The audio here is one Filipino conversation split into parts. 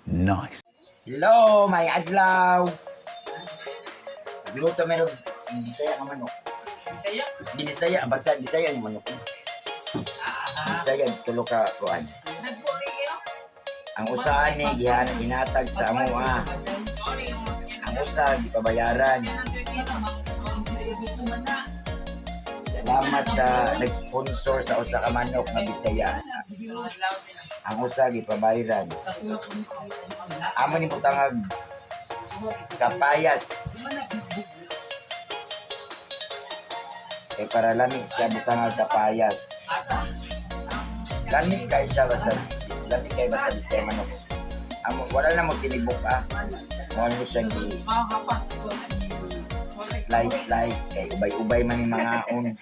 Nice. Hello, may adlaw. Luto meron Bisaya ka manok. Bisaya? Binisaya, basta Bisaya yung manok. Bisaya, tulo ka kuan. Ang usahan ni ginatag sa amoa. Ang usa gipabayaran. Salamat sa nag-sponsor sa usa ka manok nga Bisaya. Ang usa gipabayaran. Amo ni putangag kapayas. Para lamig siya butangag kapayas. Lamig kay siya basta Bisaya manok. Amo wala na mo tinibok Mo ni siyang slice kay ubay-ubay man yung mga on.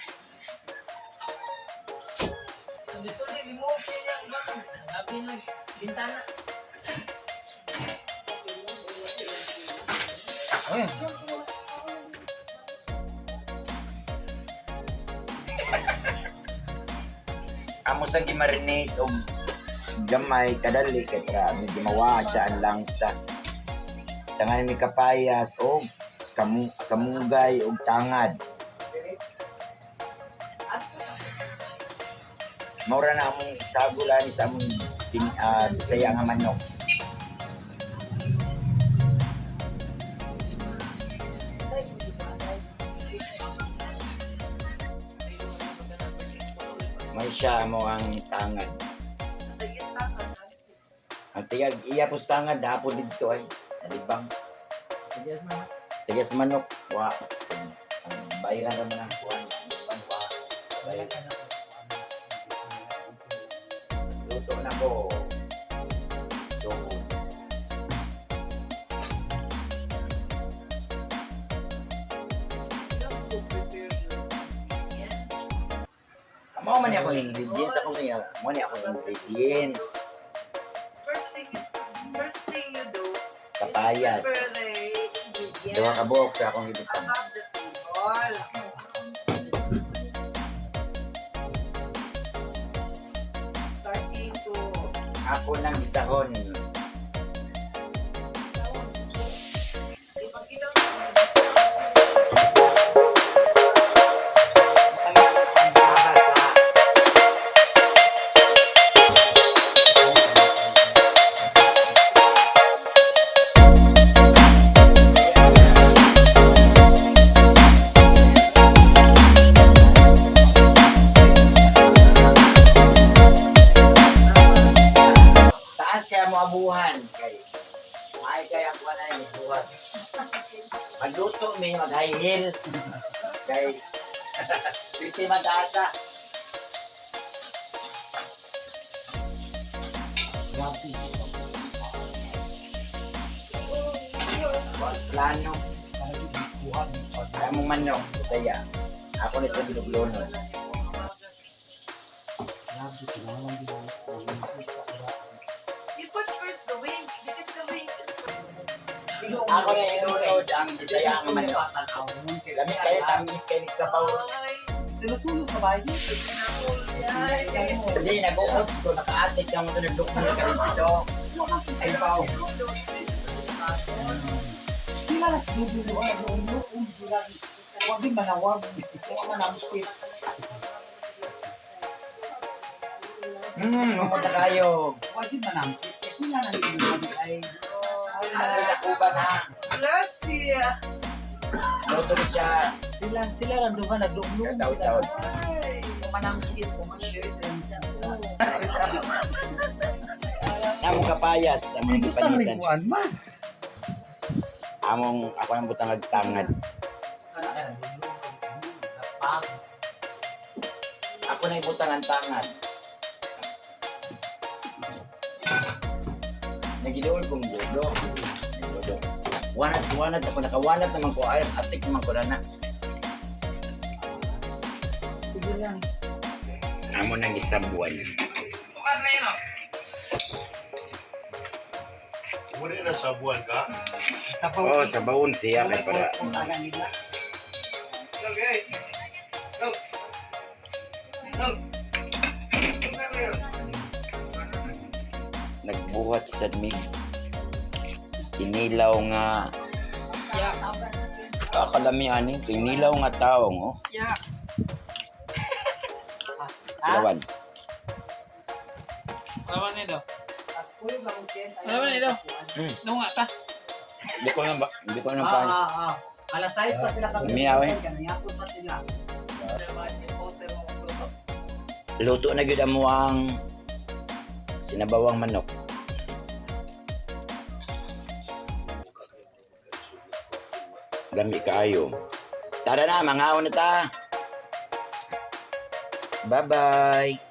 Amo sa gimarinate og gamay kadali kay para medyo mawasa ang langsa. Tangan ni kapayas o kamugay o tangad. Maura na among sagula ni sa among Bisaya nga manok. May siya mo ang tangad. Ang tiyag iya pos tangad hapo dito ay alibang. Tigas manok. Wa. Bayaran naman ang kuwan. Luto na ko. So, Mao man ako ingredients ako niya. Mo ni ako ingredients. First thing you do Kapayas. is the ingredients Duha ka buok sa akong ibutang. above the table. Starting to Ako nang isahon. Taas kaya mo abuhan kay ay kaya ako na yung buhat. Magluto may mag-high heel kay pwede mag-asa. Plano. Kaya mong manok, Bisaya. Ako nito biluglono. you put first the wings because the wings is Ako na inunod ang Bisaya ang manok. Lamig kayo, tamis kayo sa paul. Sinusulo sa bahay. Hindi, nag-uot ko, naka-atik yung tunadok mo na kami dito. Ay, pao. Sila na dudulo ang dulo. Huwag din manawag. Huwag manamskit. Mamunta kayo. Huwag din manamskit. Sila na dudulo ay... Ano na kuba na? Gracia. Luto ko siya. Sila lang doon na dulo. Taon-taon. Manamskit. Manamskit. Among kapayas, among Butang gipanitan. liguan man. Ako ng butang agtangad. Ako na ibutang ang tangad. Nagidoon kong gudo. Wanat ako, nakawanat naman ko. Ay, atik naman ko na. Sige lang. Amo nang isang buwan. Bukan na yun, Muna na sa buwan ka? Sa Oo, sa bawon siya kay para. Usagan nila. Okay. Go. Go. nagbuhat sa mi inilaw nga Yaks. kalami ani inilaw nga taong oh Yaks. lawan Lawan ni daw. Lawan ni daw. Nunga ta. hindi ko na pa Alas 6 pa sila kami. Umiyaw eh. Kaniyapon pa sila. luto na gyud mo ang sinabawang manok. Lami kaayo. Tara na, mangaon na ta. Bye-bye.